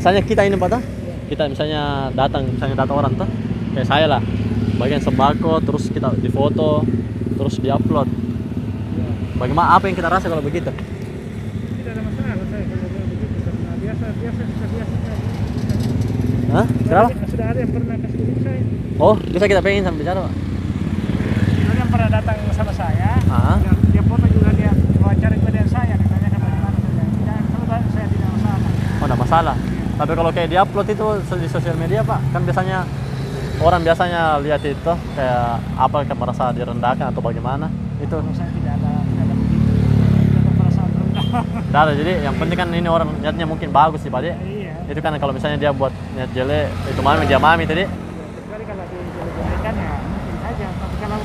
Misalnya kita ini Pak, kita misalnya datang orang tuh, kayak saya lah, bagian sembako, terus kita difoto, terus diupload. Bagaimana, apa yang kita rasa kalau begitu? Tidak ada masalah saya kalau begitu, karena biasa. Hah? Kenapa? Sudah ada yang pernah kasih duit saya. Oh, bisa kita pengen sama bicara Pak? Ada yang pernah datang sama saya. Ah. Dia foto juga, dia wawancara juga dengan saya, ditanya bagaimana saja. Kalau saya tidak masalah. Oh, enggak masalah. Tapi kalau kayak diupload itu di sosial media Pak, kan biasanya orang lihat itu kayak apa, kayak merasa direndahkan atau bagaimana itu. Saya tidak ada begitu, tidak ada perasaan rendah. Tidak ada, jadi yang penting kan ini orang niatnya mungkin bagus sih Pak. Iya. Itu kan kalau misalnya dia buat niat jelek, itu dia mami tadi. Kecuali kalau dijelekan ya mungkin saja. Tapi kalau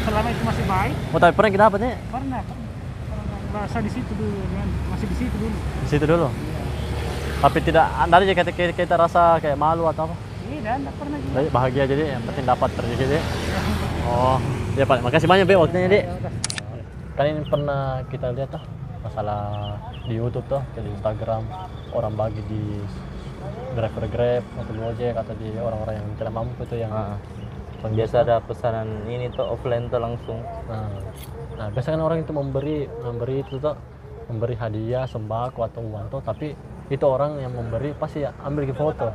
selama itu masih baik. Oh, tapi pernah kita dapatnya? Pernah. Bahasa di situ dulu, masih di situ dulu. Di situ dulu. Tapi tidak ada aja kita rasa kayak malu atau apa? Tidak pernah juga. Jadi bahagia, jadi yang penting dapat rezeki deh. Oh, ya Pak, makasih banyak Be waktunya Dek. Kan ini pernah kita lihat tuh masalah di YouTube tuh, di Instagram orang bagi di Grab atau Gojek atau di orang-orang yang tidak mampu itu yang biasa ada pesanan ini tuh offline tuh langsung. Nah, biasa kan orang itu memberi itu tuh, memberi hadiah, sembako atau uang tuh, tapi itu orang yang memberi pasti ambil foto,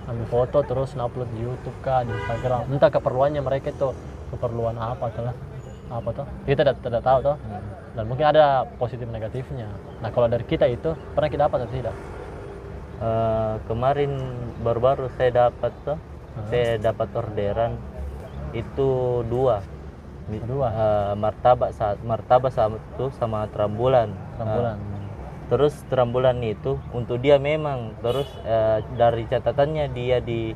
ambil foto terus upload di YouTube kah, di Instagram, entah keperluannya mereka itu keperluan apa tuh, kita tidak tahu tuh, dan mungkin ada positif negatifnya. Nah, kalau dari kita itu pernah kita dapat atau tidak? Kemarin baru-baru saya dapat orderan itu dua. Martabak satu sama trambulan. Terus trambulan itu untuk dia memang, terus dari catatannya dia di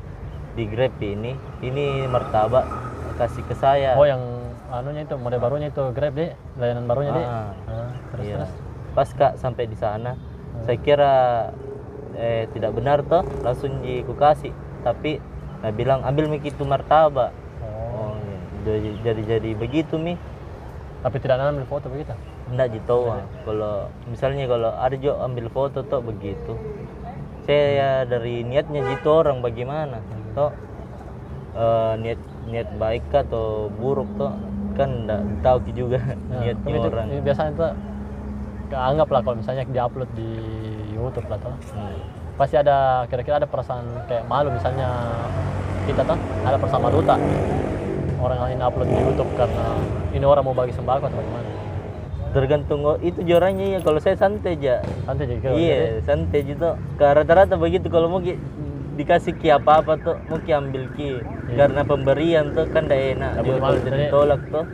Grab ini martabak kasih ke saya. Oh, yang anunya itu model barunya itu Grab deh, layanan barunya deh. Terus. Pas Kak sampai di sana, saya kira tidak benar toh, langsung dikasih. Tapi nah bilang ambil itu martabak. Oh, jadi begitu mi. Tapi tidak ambil foto begitu? Enggak gitu. Kalau misalnya ada jo ambil foto tuh begitu. Saya dari niatnya gitu orang bagaimana? Toh niat baik atau buruk tuh kan enggak tahu juga niatnya orang. Ini biasanya tuh anggaplah kalau misalnya diupload di YouTube lah tuh. Pasti ada kira-kira ada perasaan kayak malu, misalnya kita tuh ada perasaan malu tak orang lain upload di YouTube karena ini orang mau bagi sembako atau bagaimana? Tergantung itu joranya ya. Kalau saya santai aja. Santai juga. Iya, santai gitu. Rata-rata begitu kalau mau dikasih ki apa-apa tuh mau ambil ki. Karena pemberian tuh kan tidak enak. Dia kalau ditolak tuh.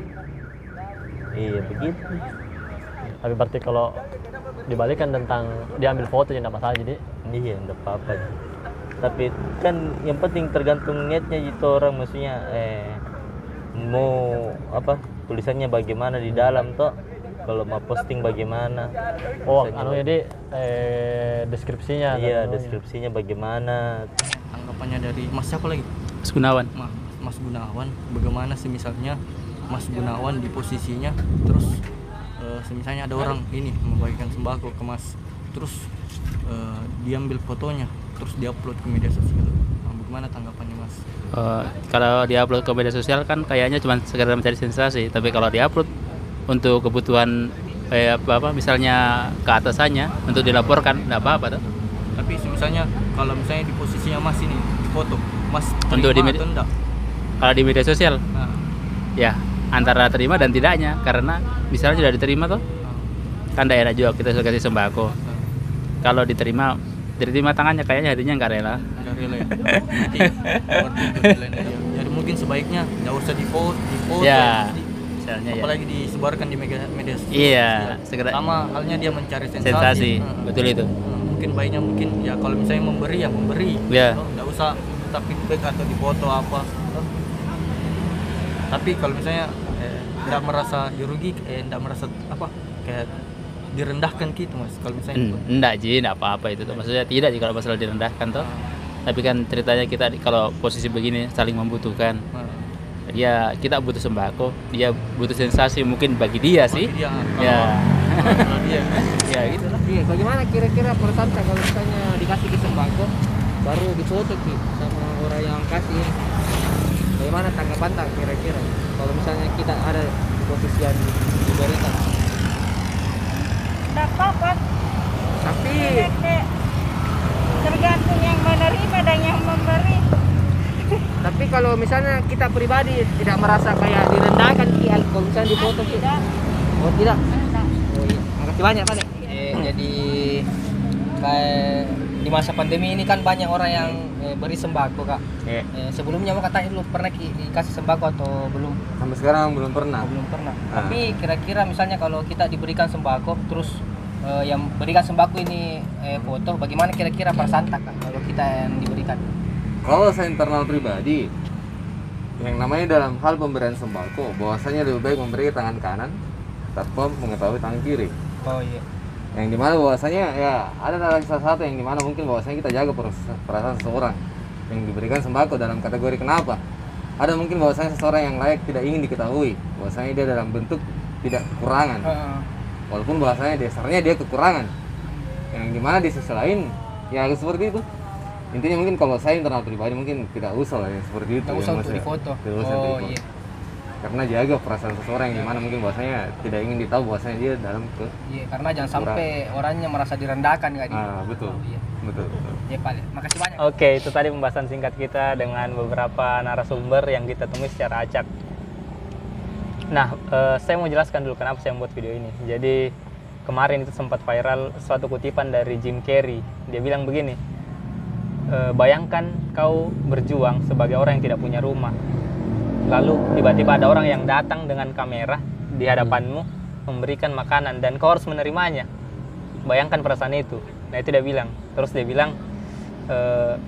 Iya begitu. Tapi berarti kalau dibalikan tentang diambil foto ya tidak masalah jadi. Iya, tidak apa-apa. Tapi kan yang penting tergantung niatnya gitu orang, maksudnya mau apa tulisannya bagaimana di dalam tuh, kalau mau posting bagaimana. Oh, jadi deskripsinya. Iya, deskripsinya bagaimana. Tanggapannya dari Mas siapa lagi? Mas Gunawan. Mas Gunawan, bagaimana sih misalnya Mas Gunawan di posisinya, terus misalnya ada orang ini membagikan sembako ke Mas, terus diambil fotonya, terus diupload ke media sosial. Bagaimana tanggapannya Mas? Kalau diupload ke media sosial kan kayaknya cuma sekedar mencari sensasi, tapi kalau diupload untuk kebutuhan misalnya ke atasannya untuk dilaporkan, tidak apa-apa tuh. Tapi misalnya kalau misalnya di posisinya Mas ini di foto, Mas untuk di media, kalau di media sosial, ya antara terima dan tidaknya, karena misalnya sudah diterima tuh, kan tidak enak juga kita sudah kasih sembako. Kalau diterima tangannya kayaknya hatinya nggak rela. Nggak rela ya. Jadi mungkin sebaiknya nggak usah di-post ya. Misalnya apalagi disebarkan di media sosial. Iya, segera. Sama halnya dia mencari sensasi. Betul itu. Mungkin baiknya ya kalau misalnya memberi ya memberi. Ya. Nggak usah minta feedback atau dipoto apa. Tapi kalau misalnya tidak merasa dirugi, tidak merasa apa kayak direndahkan gitu mas kalau misalnya Enggak Ji, enggak apa-apa itu tuh. Maksudnya tidak Ji kalau masalah direndahkan tuh. Tapi kan ceritanya kita kalau posisi begini saling membutuhkan. Dia kita butuh sembako, dia butuh sensasi mungkin bagi dia sih. dia Ya. kalau dia Ya gitu lah. Iya, bagaimana kira-kira perasaan kalau misalnya dikasih ke sembako baru difoto Ki sama orang yang kasih? Bagaimana tanggapan tak kira-kira kalau misalnya kita ada di posisi yang diberikan? Tidak apa-apa, Tapi tergantung yang menerima dan yang memberi. kalau misalnya kita pribadi tidak merasa kayak direndahkan Ki kalau misalnya difoto Ki? Tidak, Oh tidak? tidak. Oh iya, makasih banyak Pak. Jadi kayak di masa pandemi ini kan banyak orang yang beri sembako Kak. Sebelumnya mau katanya dulu pernah dikasih sembako atau belum? Sampai sekarang belum pernah. Belum pernah. Tapi kira-kira misalnya kalau kita diberikan sembako terus yang berikan sembako ini foto, bagaimana kira-kira perasaan tak Kak kalau kita yang diberikan? Kalau saya internal pribadi, yang namanya dalam hal pemberian sembako, bahwasanya lebih baik memberi tangan kanan tanpa mengetahui tangan kiri. Oh iya. Yang dimana bahwasanya ya ada salah satu yang dimana mungkin bahwasanya kita jaga perasaan seseorang yang diberikan sembako dalam kategori kenapa. Ada mungkin bahwasanya seseorang yang layak tidak ingin diketahui, bahwasanya dia dalam bentuk tidak kekurangan. Walaupun bahwasanya dasarnya dia kekurangan. Yang dimana di sisi lain ya harus seperti itu. Intinya mungkin kalau saya internal pribadi mungkin tidak usah lah yang seperti itu. Tidak usah untuk difoto. Tidak usah untuk difoto. Iya. Karena jaga perasaan seseorang yang dimana mungkin bahwasanya tidak ingin ditahu bahwasanya dia dalam Iya, karena jangan sampai orangnya merasa direndahkan Kak. betul. Oh, iya. Betul. Ya Pak, makasih banyak. Oke, itu tadi pembahasan singkat kita dengan beberapa narasumber yang kita temui secara acak. Nah, saya mau jelaskan dulu kenapa saya membuat video ini. Jadi kemarin itu sempat viral suatu kutipan dari Jim Carrey. Dia bilang begini, bayangkan kau berjuang sebagai orang yang tidak punya rumah. Lalu tiba-tiba ada orang yang datang dengan kamera di hadapanmu memberikan makanan dan kau harus menerimanya. Bayangkan perasaan itu. Nah itu dia bilang. Terus dia bilang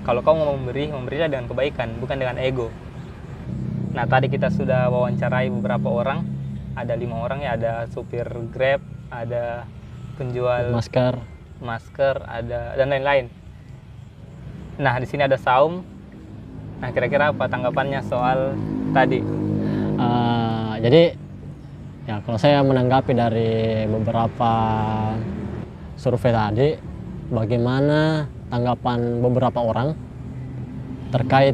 kalau kau mau memberilah dengan kebaikan, bukan dengan ego. Nah tadi kita sudah wawancarai beberapa orang. Ada 5 orang ya, ada supir Grab, ada penjual masker, ada dan lain-lain. Nah di sini ada Saum. Nah kira-kira apa tanggapannya soal tadi? Jadi ya kalau saya menanggapi dari beberapa survei tadi, bagaimana tanggapan beberapa orang terkait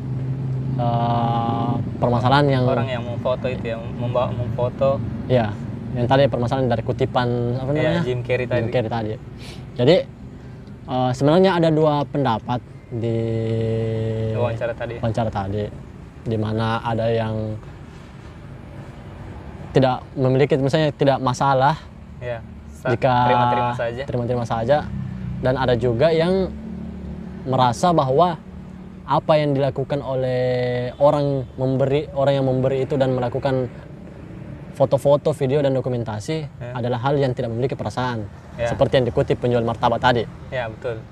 permasalahan yang orang yang memfoto itu ya, memfoto ya yang tadi permasalahan dari kutipan apa namanya Jim Carrey tadi. Jadi sebenarnya ada 2 pendapat di wawancara tadi, di mana ada yang tidak memiliki, misalnya tidak masalah ya, jika terima-terima saja, dan ada juga yang merasa bahwa apa yang dilakukan oleh orang yang memberi itu dan melakukan foto-foto, video dan dokumentasi adalah hal yang tidak memiliki perasaan, seperti yang dikutip penjual martabak tadi. Ya betul.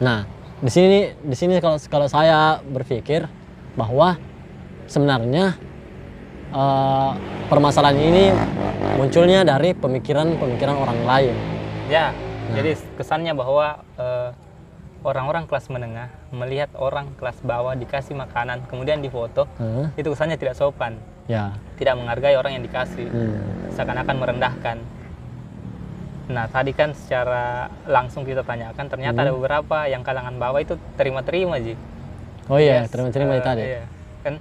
Nah di sini kalau saya berpikir bahwa sebenarnya permasalahan ini munculnya dari pemikiran orang lain. Ya, jadi kesannya bahwa orang-orang kelas menengah melihat orang kelas bawah dikasih makanan kemudian difoto, itu kesannya tidak sopan. Ya. Tidak menghargai orang yang dikasih, seakan-akan merendahkan. Nah tadi kan secara langsung kita tanyakan, ternyata ada beberapa yang kalangan bawah itu terima-terima Ji. Oh iya, terima-terima tadi. Iya, kan?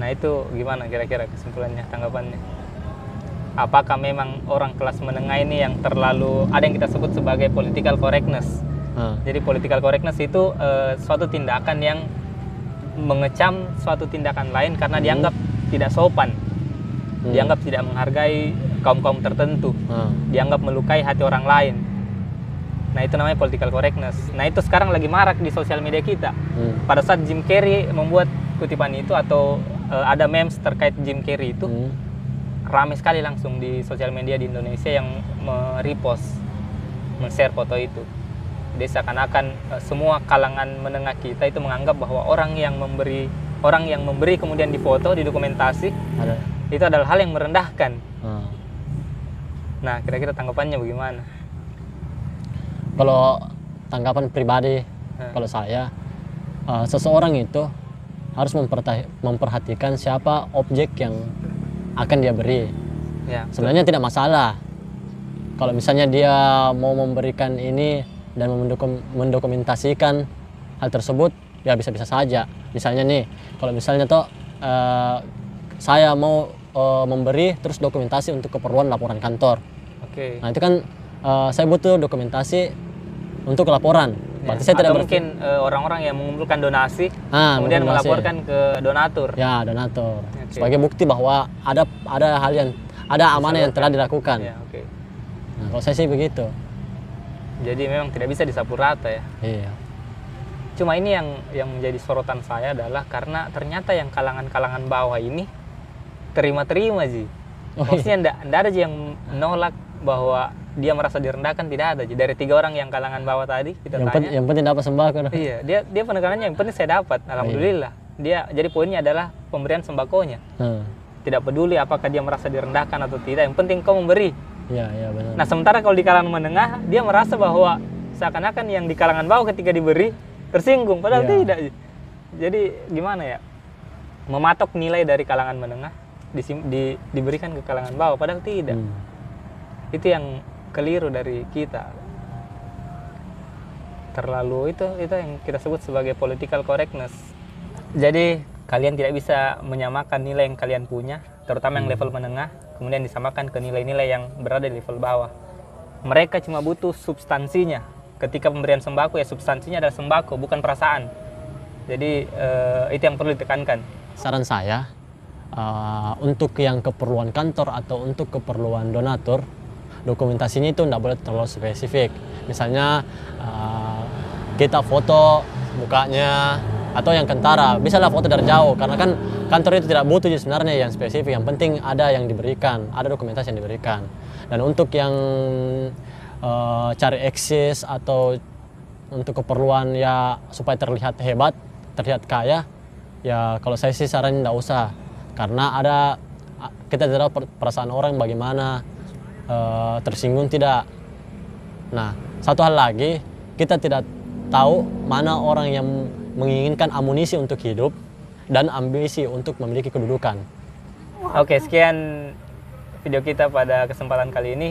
Nah itu gimana kira-kira kesimpulannya, tanggapannya? Apakah memang orang kelas menengah ini yang terlalu, ada yang kita sebut sebagai political correctness. Jadi political correctness itu suatu tindakan yang mengecam suatu tindakan lain karena dianggap tidak sopan, dianggap tidak menghargai kaum-kaum tertentu, dianggap melukai hati orang lain. Nah itu namanya political correctness. Nah itu sekarang lagi marak di sosial media kita. Pada saat Jim Carrey membuat kutipan itu atau ada memes terkait Jim Carrey itu, ramai sekali langsung di sosial media di Indonesia yang merepost, men-share foto itu. Jadi seakan-akan semua kalangan menengah kita itu menganggap bahwa orang yang memberi kemudian difoto, didokumentasi, itu adalah hal yang merendahkan. Nah, kira-kira tanggapannya bagaimana? Kalau tanggapan pribadi, kalau saya, seseorang itu harus memperhatikan siapa objek yang akan dia beri. Ya, Sebenarnya tidak masalah. Kalau misalnya dia mau memberikan ini dan mendokumentasikan hal tersebut, ya bisa-bisa saja. Misalnya nih, kalau misalnya toh saya mau memberi terus dokumentasi untuk keperluan laporan kantor. Oke. Nah itu kan saya butuh dokumentasi untuk laporan. Berarti saya tidak Atau mungkin orang-orang yang mengumpulkan donasi, Ah, kemudian mengumpulkan donasi. melaporkan ke donatur. Ya donatur. Oke. Sebagai bukti bahwa ada hal yang ada amanah yang telah dilakukan. Ya, oke. Nah, kalau saya sih begitu. Jadi memang tidak bisa disapu rata ya. Iya. Cuma ini yang menjadi sorotan saya adalah karena ternyata yang kalangan-kalangan bawah ini terima-terima Ji. Oh, Maksudnya enggak ada Ji yang menolak bahwa dia merasa direndahkan, tidak ada Ji. Dari 3 orang yang kalangan bawah tadi kita tanya. Yang penting dapat sembako. Iya, dia penekanannya yang penting saya dapat. Alhamdulillah. Dia jadi poinnya adalah pemberian sembakonya. Tidak peduli apakah dia merasa direndahkan atau tidak, yang penting kau memberi. Iya, iya benar. Nah, sementara kalau di kalangan menengah dia merasa bahwa seakan-akan yang di kalangan bawah ketika diberi tersinggung, padahal Iya. tidak. Jadi gimana ya? Mematok nilai dari kalangan menengah diberikan ke kalangan bawah, padahal tidak. Itu yang keliru dari kita. Terlalu itu yang kita sebut sebagai political correctness. Jadi kalian tidak bisa menyamakan nilai yang kalian punya, terutama yang level menengah, kemudian disamakan ke nilai-nilai yang berada di level bawah. Mereka cuma butuh substansinya. Ketika pemberian sembako ya substansinya adalah sembako, bukan perasaan. Jadi itu yang perlu ditekankan. Saran saya untuk yang keperluan kantor atau untuk keperluan donatur, dokumentasinya itu tidak boleh terlalu spesifik. Misalnya kita foto mukanya atau yang kentara, bisa lah foto dari jauh, karena kan kantor itu tidak butuh sebenarnya yang spesifik, yang penting ada yang diberikan, ada dokumentasi yang diberikan. Dan untuk yang cari eksis atau untuk keperluan ya supaya terlihat hebat, terlihat kaya, ya kalau saya sih saran tidak usah, karena kita tidak tahu perasaan orang bagaimana, tersinggung tidak. Nah, satu hal lagi, kita tidak tahu mana orang yang menginginkan amunisi untuk hidup dan ambisi untuk memiliki kedudukan. Oke, sekian video kita pada kesempatan kali ini.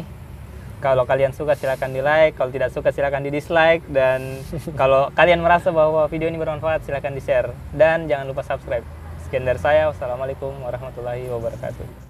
Kalau kalian suka silahkan di like, kalau tidak suka silahkan di dislike, dan kalau kalian merasa bahwa video ini bermanfaat silahkan di share, dan jangan lupa subscribe. Sekian dari saya, wassalamualaikum warahmatullahi wabarakatuh.